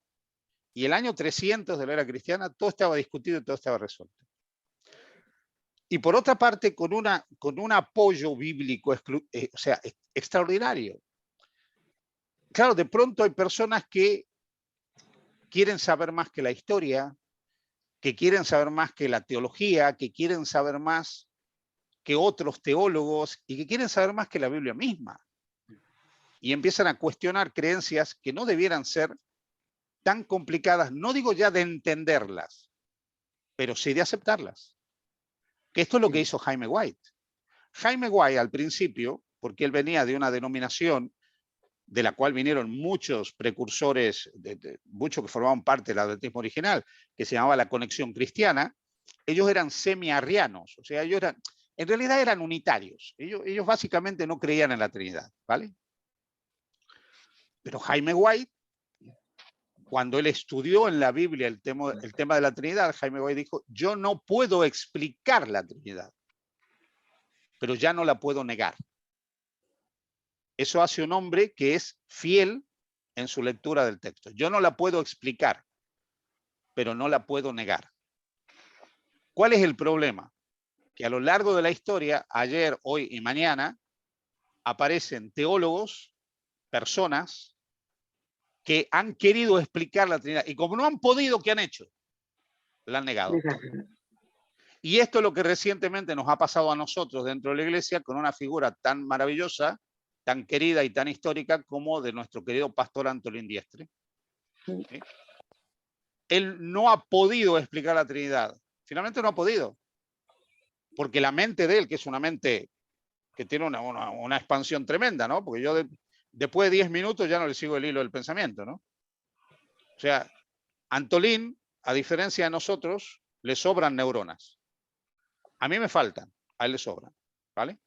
y el año 300 de la era cristiana, todo estaba discutido y todo estaba resuelto. Y por otra parte, con un apoyo bíblico extraordinario. Claro, de pronto hay personas que quieren saber más que la historia, que quieren saber más que la teología, que quieren saber más que otros teólogos y que quieren saber más que la Biblia misma. Y empiezan a cuestionar creencias que no debieran ser tan complicadas, no digo ya de entenderlas, pero sí de aceptarlas. Que esto es lo que hizo Jaime White. Jaime White al principio, porque él venía de una denominación de la cual vinieron muchos precursores, muchos que formaban parte del adventismo original, que se llamaba la Conexión Cristiana, ellos eran semi-arrianos, o sea, en realidad eran unitarios. Ellos básicamente no creían en la Trinidad, ¿vale? Pero Jaime White, cuando él estudió en la Biblia el tema de la Trinidad, Jaime White dijo, yo no puedo explicar la Trinidad, pero ya no la puedo negar. Eso hace un hombre que es fiel en su lectura del texto. Yo no la puedo explicar, pero no la puedo negar. ¿Cuál es el problema? Que a lo largo de la historia, ayer, hoy y mañana, aparecen teólogos, personas que han querido explicar la Trinidad y como no han podido, ¿qué han hecho? La han negado. Y esto es lo que recientemente nos ha pasado a nosotros dentro de la iglesia con una figura tan maravillosa tan querida y tan histórica como de nuestro querido pastor Antolín Diestre. ¿Sí? Él no ha podido explicar la Trinidad. Finalmente no ha podido. Porque la mente de él, que es una mente que tiene una expansión tremenda, ¿no? Porque yo después de 10 minutos ya no le sigo el hilo del pensamiento, ¿no? O sea, Antolín, a diferencia de nosotros, le sobran neuronas. A mí me faltan, a él le sobran, ¿vale?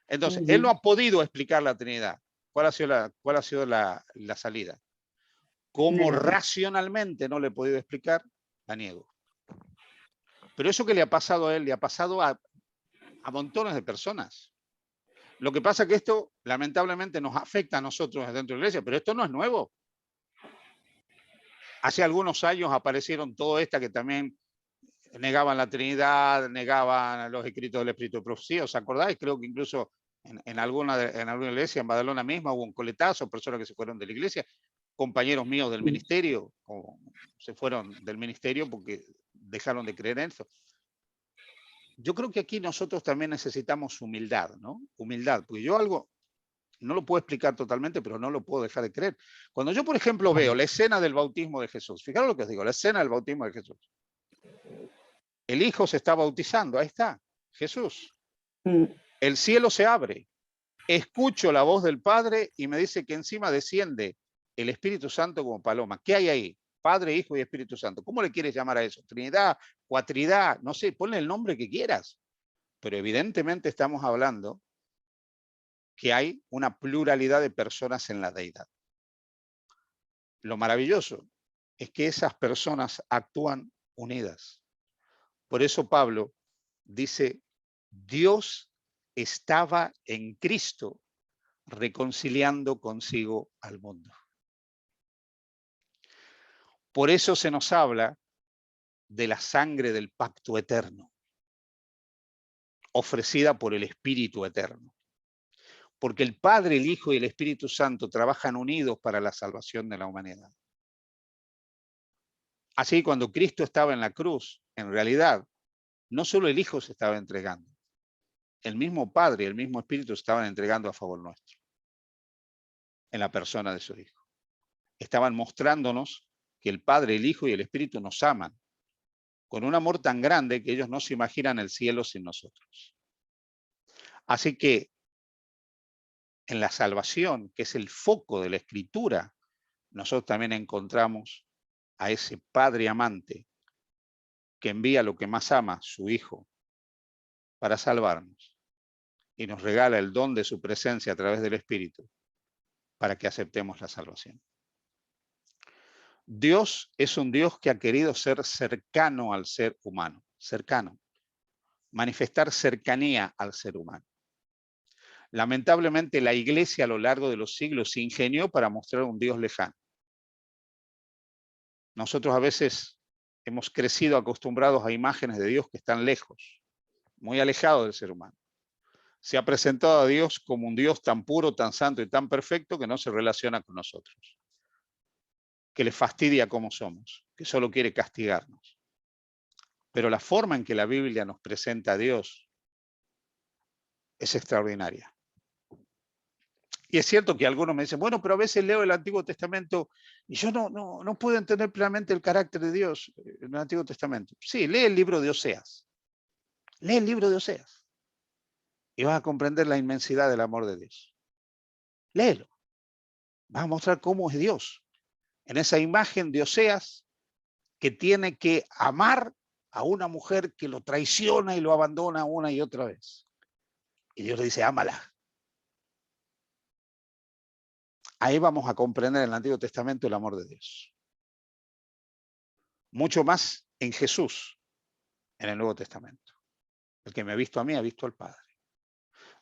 Entonces, él no ha podido explicar la Trinidad. ¿Cuál ha sido la salida? Como racionalmente no le he podido explicar, la niego. Pero eso que le ha pasado a él, le ha pasado a montones de personas. Lo que pasa es que esto, lamentablemente, nos afecta a nosotros dentro de la iglesia, pero esto no es nuevo. Hace algunos años aparecieron todo esto que también negaban la Trinidad, negaban los escritos del Espíritu de Profecía. ¿Os acordáis? Creo que incluso en alguna iglesia, en Badalona misma, hubo un coletazo, personas que se fueron de la iglesia, compañeros míos del ministerio, se fueron del ministerio porque dejaron de creer en eso. Yo creo que aquí nosotros también necesitamos humildad, ¿no? Humildad, porque yo algo no lo puedo explicar totalmente, pero no lo puedo dejar de creer. Cuando yo, por ejemplo, veo la escena del bautismo de Jesús, fijaros lo que os digo, la escena del bautismo de Jesús. El Hijo se está bautizando, ahí está, Jesús. El cielo se abre, escucho la voz del Padre y me dice que encima desciende el Espíritu Santo como paloma. ¿Qué hay ahí? Padre, Hijo y Espíritu Santo. ¿Cómo le quieres llamar a eso? Trinidad, cuatridad, no sé, ponle el nombre que quieras. Pero evidentemente estamos hablando que hay una pluralidad de personas en la deidad. Lo maravilloso es que esas personas actúan unidas. Por eso Pablo dice, Dios estaba en Cristo reconciliando consigo al mundo. Por eso se nos habla de la sangre del pacto eterno, ofrecida por el Espíritu eterno. Porque el Padre, el Hijo y el Espíritu Santo trabajan unidos para la salvación de la humanidad. Así, cuando Cristo estaba en la cruz, en realidad, no solo el Hijo se estaba entregando, el mismo Padre y el mismo Espíritu se estaban entregando a favor nuestro, en la persona de su Hijo. Estaban mostrándonos que el Padre, el Hijo y el Espíritu nos aman, con un amor tan grande que ellos no se imaginan el cielo sin nosotros. Así que, en la salvación, que es el foco de la Escritura, nosotros también encontramos a ese Padre amante que envía lo que más ama, su Hijo, para salvarnos y nos regala el don de su presencia a través del Espíritu para que aceptemos la salvación. Dios es un Dios que ha querido ser cercano al ser humano, cercano, manifestar cercanía al ser humano. Lamentablemente la Iglesia a lo largo de los siglos se ingenió para mostrar un Dios lejano. Nosotros a veces hemos crecido acostumbrados a imágenes de Dios que están lejos, muy alejados del ser humano. Se ha presentado a Dios como un Dios tan puro, tan santo y tan perfecto que no se relaciona con nosotros, que le fastidia cómo somos, que solo quiere castigarnos. Pero la forma en que la Biblia nos presenta a Dios es extraordinaria. Y es cierto que algunos me dicen, bueno, pero a veces leo el Antiguo Testamento y yo no puedo entender plenamente el carácter de Dios en el Antiguo Testamento. Sí, lee el libro de Oseas. Lee el libro de Oseas. Y vas a comprender la inmensidad del amor de Dios. Léelo. Vas a mostrar cómo es Dios. En esa imagen de Oseas que tiene que amar a una mujer que lo traiciona y lo abandona una y otra vez. Y Dios le dice, ámala. Ahí vamos a comprender en el Antiguo Testamento el amor de Dios. Mucho más en Jesús, en el Nuevo Testamento. El que me ha visto a mí, ha visto al Padre.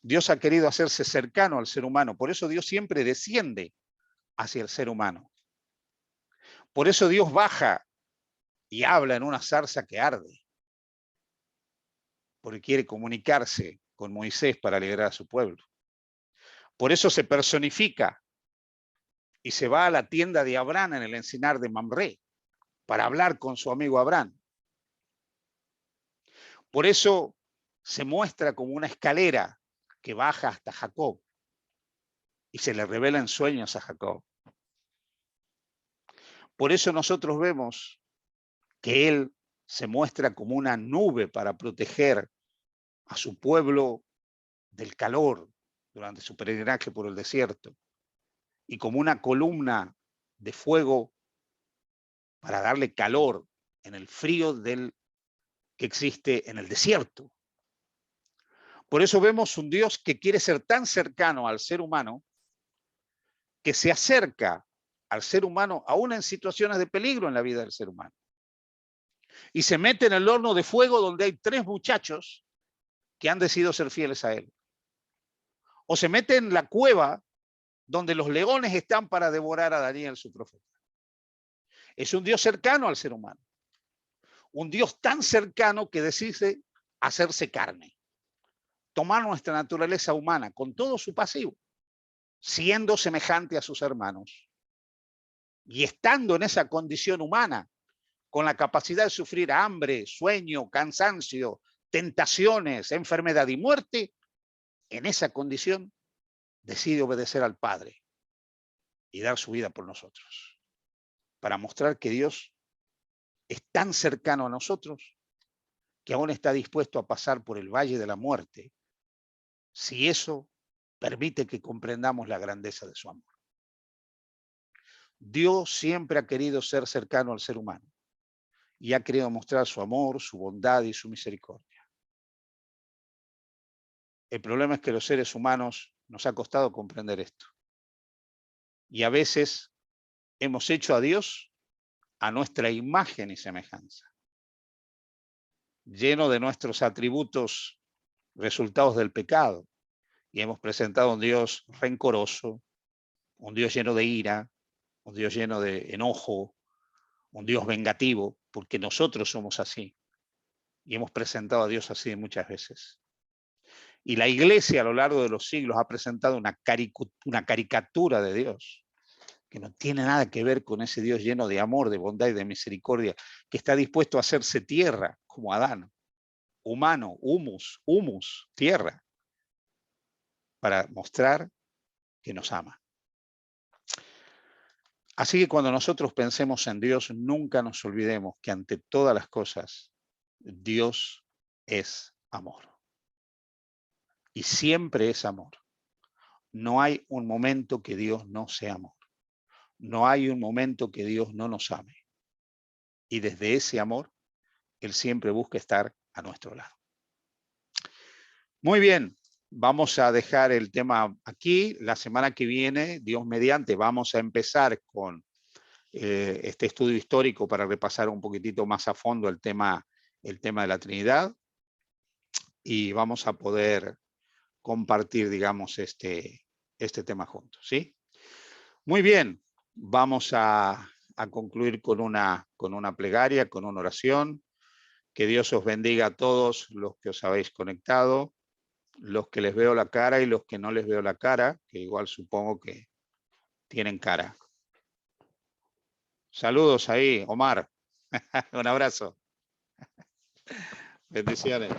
Dios ha querido hacerse cercano al ser humano. Por eso Dios siempre desciende hacia el ser humano. Por eso Dios baja y habla en una zarza que arde. Porque quiere comunicarse con Moisés para alegrar a su pueblo. Por eso se personifica y se va a la tienda de Abraham en el encinar de Mamré para hablar con su amigo Abraham. Por eso se muestra como una escalera que baja hasta Jacob. y se le revela en sueños a Jacob. Por eso nosotros vemos que él se muestra como una nube para proteger a su pueblo del calor durante su peregrinaje por el desierto, y como una columna de fuego para darle calor en el frío que existe en el desierto. Por eso vemos un Dios que quiere ser tan cercano al ser humano, que se acerca al ser humano aún en situaciones de peligro en la vida del ser humano. Y se mete en el horno de fuego donde hay 3 muchachos que han decidido ser fieles a él. O se mete en la cueva donde los leones están para devorar a Daniel, su profeta. Es un Dios cercano al ser humano. Un Dios tan cercano que decide hacerse carne. Tomar nuestra naturaleza humana con todo su pasivo, siendo semejante a sus hermanos. Y estando en esa condición humana, con la capacidad de sufrir hambre, sueño, cansancio, tentaciones, enfermedad y muerte, en esa condición decide obedecer al Padre y dar su vida por nosotros, para mostrar que Dios es tan cercano a nosotros que aún está dispuesto a pasar por el valle de la muerte, si eso permite que comprendamos la grandeza de su amor. Dios siempre ha querido ser cercano al ser humano y ha querido mostrar su amor, su bondad y su misericordia. El problema es que los seres humanos nos ha costado comprender esto. Y a veces hemos hecho a Dios a nuestra imagen y semejanza, lleno de nuestros atributos resultados del pecado, y hemos presentado a un Dios rencoroso, un Dios lleno de ira, un Dios lleno de enojo, un Dios vengativo, porque nosotros somos así, y hemos presentado a Dios así muchas veces. Y la Iglesia a lo largo de los siglos ha presentado una caricatura de Dios, que no tiene nada que ver con ese Dios lleno de amor, de bondad y de misericordia, que está dispuesto a hacerse tierra, como Adán, humano, humus, tierra, para mostrar que nos ama. Así que cuando nosotros pensemos en Dios, nunca nos olvidemos que ante todas las cosas, Dios es amor. Y siempre es amor. No hay un momento que Dios no sea amor. No hay un momento que Dios no nos ame. Y desde ese amor, Él siempre busca estar a nuestro lado. Muy bien, vamos a dejar el tema aquí. La semana que viene, Dios mediante, vamos a empezar con este estudio histórico para repasar un poquitito más a fondo el tema de la Trinidad, y vamos a poder compartir, digamos, este tema juntos, ¿sí? Muy bien, vamos a concluir con una plegaria, con una oración. Que Dios os bendiga a todos los que os habéis conectado, los que les veo la cara y los que no les veo la cara, que igual supongo que tienen cara. Saludos ahí, Omar. Un abrazo. Bendiciones.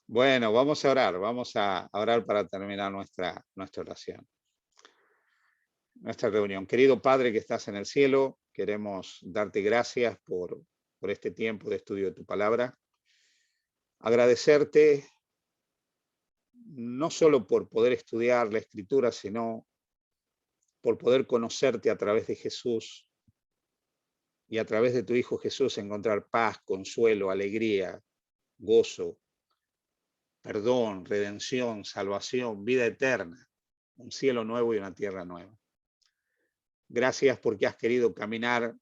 Bueno, vamos a orar para terminar nuestra oración, nuestra reunión. Querido Padre que estás en el cielo, queremos darte gracias por este tiempo de estudio de tu palabra. Agradecerte no solo por poder estudiar la Escritura, sino por poder conocerte a través de Jesús y a través de tu Hijo Jesús encontrar paz, consuelo, alegría, gozo, perdón, redención, salvación, vida eterna, un cielo nuevo y una tierra nueva. Gracias porque has querido caminar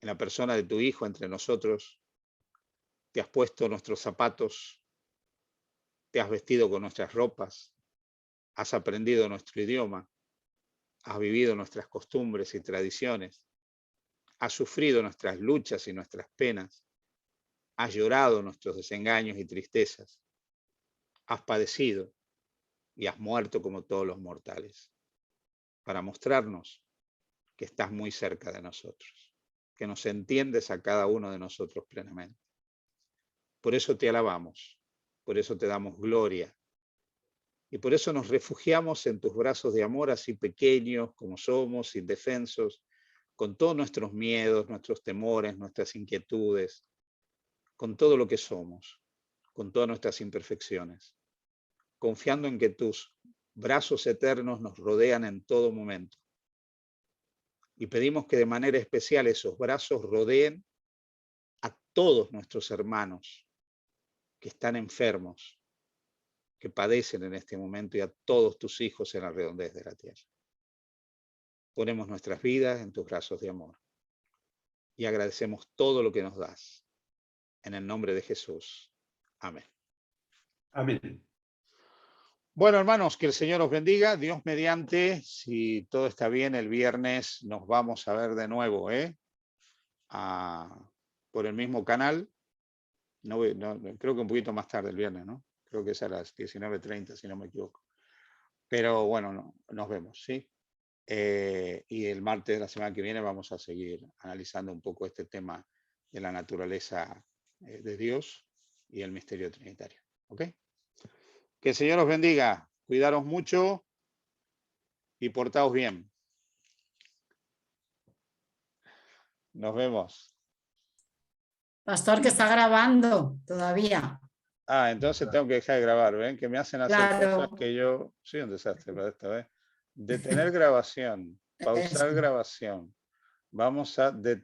en la persona de tu Hijo entre nosotros, te has puesto nuestros zapatos, te has vestido con nuestras ropas, has aprendido nuestro idioma, has vivido nuestras costumbres y tradiciones, has sufrido nuestras luchas y nuestras penas, has llorado nuestros desengaños y tristezas, has padecido y has muerto como todos los mortales, para mostrarnos que estás muy cerca de nosotros, que nos entiendes a cada uno de nosotros plenamente. Por eso te alabamos, por eso te damos gloria, Y por eso nos refugiamos en tus brazos de amor, así pequeños como somos, indefensos, con todos nuestros miedos, nuestros temores, nuestras inquietudes, con todo lo que somos, con todas nuestras imperfecciones, confiando en que tus brazos eternos nos rodean en todo momento. Y pedimos que de manera especial esos brazos rodeen a todos nuestros hermanos que están enfermos, que padecen en este momento, y a todos tus hijos en la redondez de la tierra. Ponemos nuestras vidas en tus brazos de amor y agradecemos todo lo que nos das. En el nombre de Jesús. Amén. Amén. Bueno, hermanos, que el Señor os bendiga. Dios mediante, si todo está bien, el viernes nos vamos a ver de nuevo, por el mismo canal. Creo que un poquito más tarde el viernes, ¿no? Creo que es a las 19:30, si no me equivoco. Pero bueno, nos vemos, ¿sí? Y el martes de la semana que viene vamos a seguir analizando un poco este tema de la naturaleza de Dios y el misterio trinitario. ¿Ok? Que el Señor os bendiga. Cuidaros mucho y portaos bien. Nos vemos. Pastor, que está grabando todavía. Entonces tengo que dejar de grabar, ¿ven? Que me hacen hacer Claro. cosas que yo... Soy un desastre para esta vez. Detener grabación. Pausar Eso. grabación. Vamos a detener.